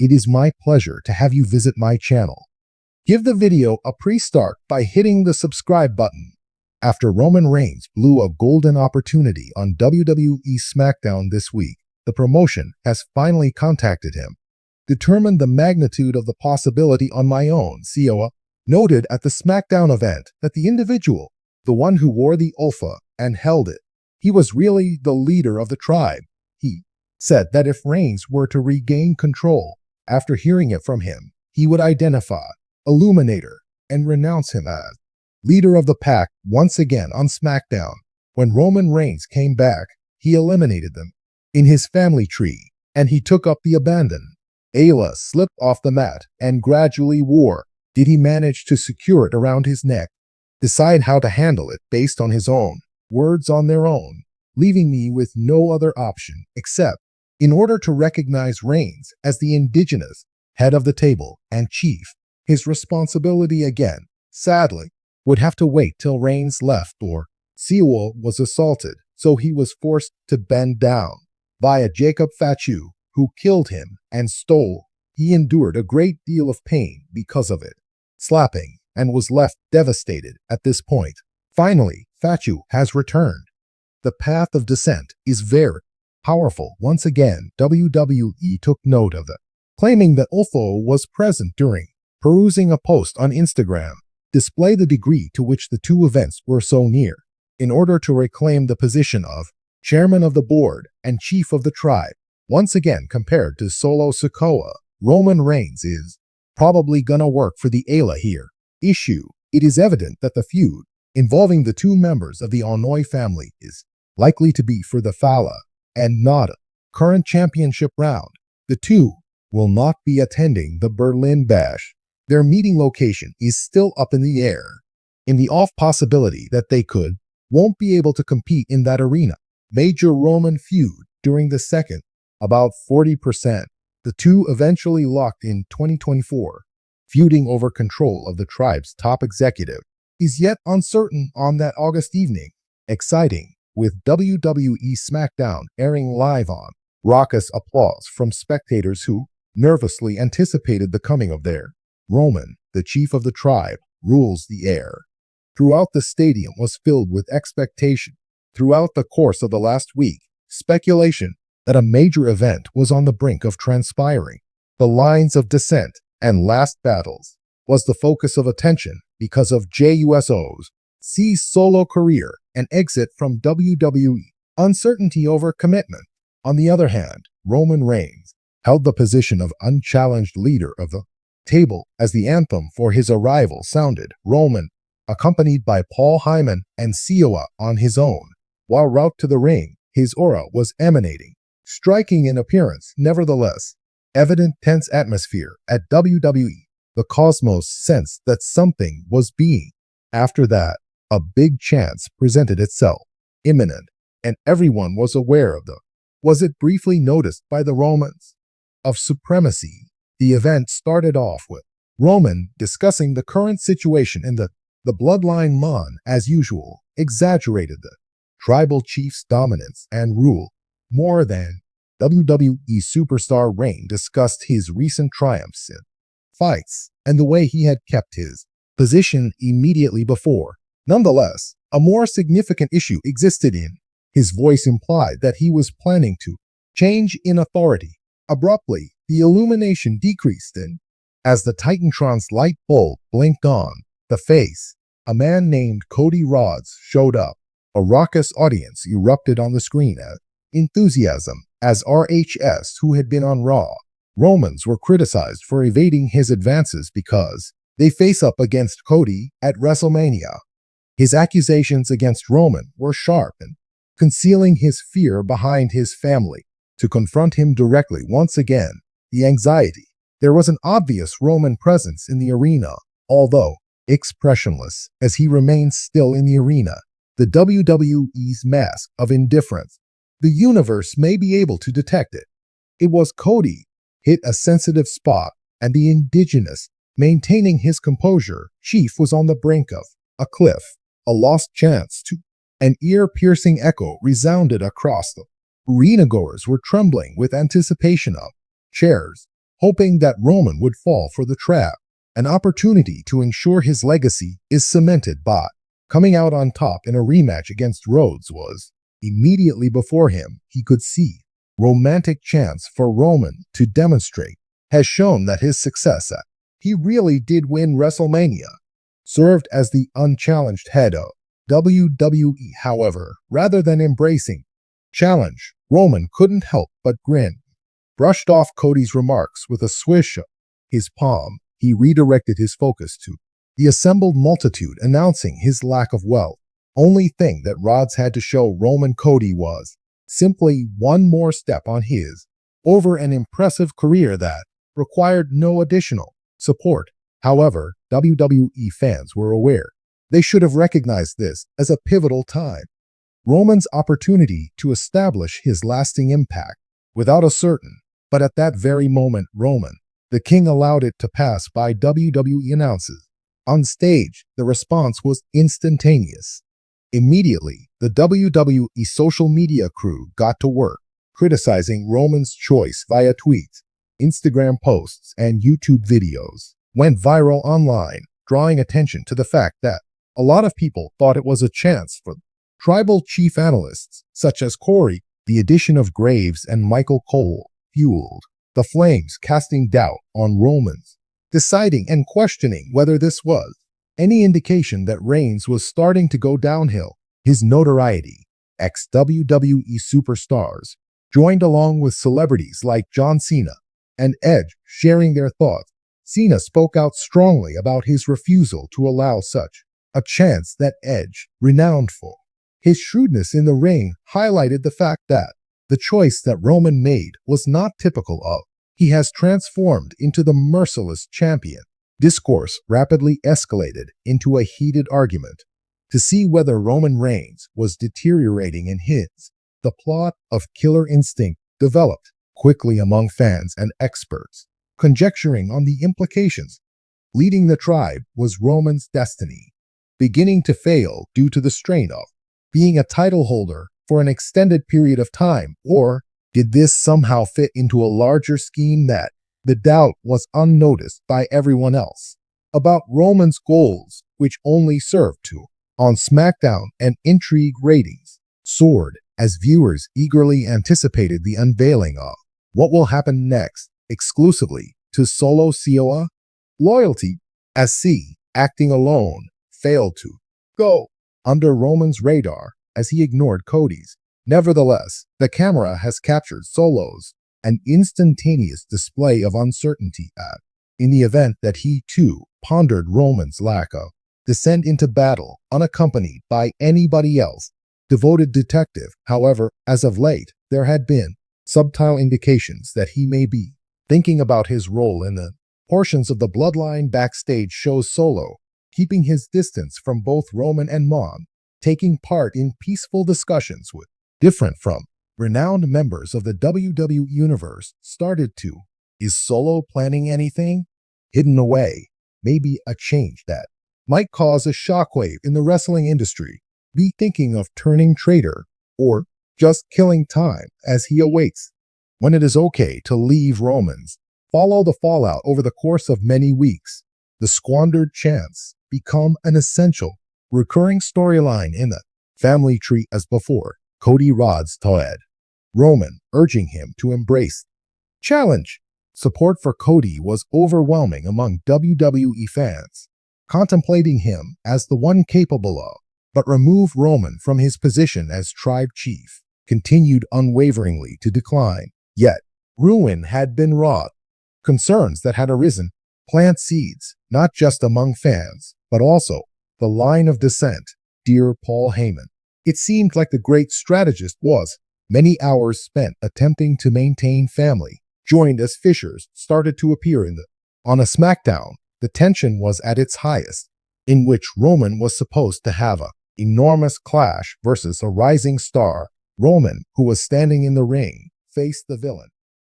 it is my pleasure to have you visit my channel. Give the video a pre-start by hitting the subscribe button. After Roman Reigns blew a golden opportunity on WWE SmackDown this week, the promotion has finally contacted him. Determined the magnitude of the possibility on my own, Sio noted at the SmackDown event that the individual, the one who wore the Alpha and held it, he was really the leader of the tribe. He said that if Reigns were to regain control after hearing it from him, he would identify Illuminator and renounce him as leader of the pack once again on SmackDown. When Roman Reigns came back, he eliminated them in his family tree, and he took up the abandon. Ayla slipped off the mat and gradually wore. Did he manage to secure it around his neck? Decide how to handle it based on his own words on their own, leaving me with no other option except, in order to recognize Reigns as the indigenous head of the table and chief, his responsibility again, sadly, would have to wait till Reigns left or Sewell was assaulted, so he was forced to bend down by a Jacob Fatu who killed him and stole. He endured a great deal of pain because of it, slapping, and was left devastated at this point. Finally, Fatu has returned. The path of descent is very powerful. Once again, WWE took note of it, claiming that Ulfo was present during perusing a post on Instagram, display the degree to which the two events were so near, in order to reclaim the position of chairman of the board and chief of the tribe. Once again, compared to Solo Sikoa, Roman Reigns is probably gonna work for the Ayla here. It is evident that the feud involving the two members of the Onoi family is likely to be for the Fala and Nada current championship round. The two will not be attending the Berlin Bash. Their meeting location is still up in the air, in the off possibility that they won't be able to compete in that arena. Major Roman feud during the second, about 40%. The two eventually locked in 2024, feuding over control of the tribe's top executive, is yet uncertain on that August evening. Exciting, with WWE SmackDown airing live on. Raucous applause from spectators who nervously anticipated the coming of their Roman, the chief of the tribe, rules the air. Throughout the stadium was filled with expectation. Throughout the course of the last week, speculation that a major event was on the brink of transpiring. The lines of descent and last battles was the focus of attention because of JUSO's solo career and exit from WWE. Uncertainty over commitment. On the other hand, Roman Reigns held the position of unchallenged leader of the table as the anthem for his arrival sounded. Roman, accompanied by Paul Heyman and Sikoa on his own, while route to the ring, his aura was emanating, striking in appearance. Nevertheless, evident tense atmosphere at WWE. The cosmos sensed that something was being. After that, a big chance presented itself, imminent, and everyone was aware of was it briefly noticed by the Romans of supremacy. The event started off with Roman discussing the current situation in the bloodline. Mon, as usual, exaggerated the tribal chief's dominance and rule more than WWE superstar Reigns discussed his recent triumphs in fights and the way he had kept his position immediately before. Nonetheless, a more significant issue existed. In his voice implied that he was planning to change in authority. Abruptly, the illumination decreased, and as the Titantron's light bulb blinked on the face, a man named Cody Rhodes showed up. A raucous audience erupted on the screen as enthusiasm as RHS, who had been on Raw. Romans were criticized for evading his advances because they face up against Cody at WrestleMania. His accusations against Roman were sharp and concealing his fear behind his family. To confront him directly once again, the anxiety. There was an obvious Roman presence in the arena, although expressionless as he remained still in the arena. The WWE's mask of indifference. The universe may be able to detect it. It was Cody hit a sensitive spot, and the indigenous, maintaining his composure, chief was on the brink of a cliff, a lost chance to. An ear-piercing echo resounded across the arena. Goers were trembling with anticipation of chairs, hoping that Roman would fall for the trap. An opportunity to ensure his legacy is cemented by coming out on top in a rematch against Rhodes was immediately before him. He could see romantic chance for Roman to demonstrate has shown that his success at he really did win WrestleMania, served as the unchallenged head of WWE. However, rather than embracing challenge, Roman couldn't help but grin, brushed off Cody's remarks with a swish of his palm. He redirected his focus to the assembled multitude, announcing his lack of wealth. Only thing that Rhodes had to show Roman Cody was simply one more step on his over an impressive career that required no additional support. However, WWE fans were aware they should have recognized this as a pivotal time. Roman's opportunity to establish his lasting impact without a certain, but at that very moment Roman, the king, allowed it to pass by. WWE announces. On stage, the response was instantaneous. Immediately, the WWE social media crew got to work, criticizing Roman's choice via tweets, Instagram posts, and YouTube videos. Went viral online, drawing attention to the fact that a lot of people thought it was a chance for tribal chief analysts such as Corey. The addition of Graves and Michael Cole fueled the flames, casting doubt on Roman's deciding and questioning whether this was any indication that Reigns was starting to go downhill. His notoriety, ex-WWE superstars, joined along with celebrities like John Cena and Edge sharing their thoughts. Cena spoke out strongly about his refusal to allow such a chance that Edge, renowned for his shrewdness in the ring, highlighted the fact that the choice that Roman made was not typical of. He has transformed into the merciless champion. Discourse rapidly escalated into a heated argument to see whether Roman Reigns was deteriorating in his. The plot of Killer Instinct developed quickly among fans and experts, conjecturing on the implications. Leading the tribe was Roman's destiny, beginning to fail due to the strain of being a title holder for an extended period of time, or did this somehow fit into a larger scheme that the doubt was unnoticed by everyone else about Roman's goals, which only served to on SmackDown, and intrigue ratings soared as viewers eagerly anticipated the unveiling of what will happen next, exclusively to Solo Sikoa. Loyalty, as C, acting alone, failed to go under Roman's radar as he ignored Cody's. Nevertheless, the camera has captured Solo's an instantaneous display of uncertainty in the event that he too pondered Roman's lack of descent into battle unaccompanied by anybody else. Devoted detective, however, as of late, there had been subtle indications that he may be thinking about his role in the portions of the Bloodline backstage shows Solo, keeping his distance from both Roman and Mon, taking part in peaceful discussions with different from renowned members of the WWE Universe started to. Is Solo planning anything hidden away? Maybe a change that might cause a shockwave in the wrestling industry. Be thinking of turning traitor or just killing time as he awaits when it is okay to leave Romans. Follow the fallout over the course of many weeks. The squandered chance become an essential recurring storyline in the family tree as before. Cody Rhodes toed Roman, urging him to embrace challenge. Support for Cody was overwhelming among WWE fans, contemplating him as the one capable of, but remove Roman from his position as tribe chief continued unwaveringly to decline. Yet, ruin had been wrought. Concerns that had arisen plant seeds, not just among fans, but also the line of descent. Dear Paul Heyman, it seemed like the great strategist was many hours spent attempting to maintain family, joined as fissures started to appear on a SmackDown. The tension was at its highest, in which Roman was supposed to have an enormous clash versus a rising star. Roman, who was standing in the ring, faced the villain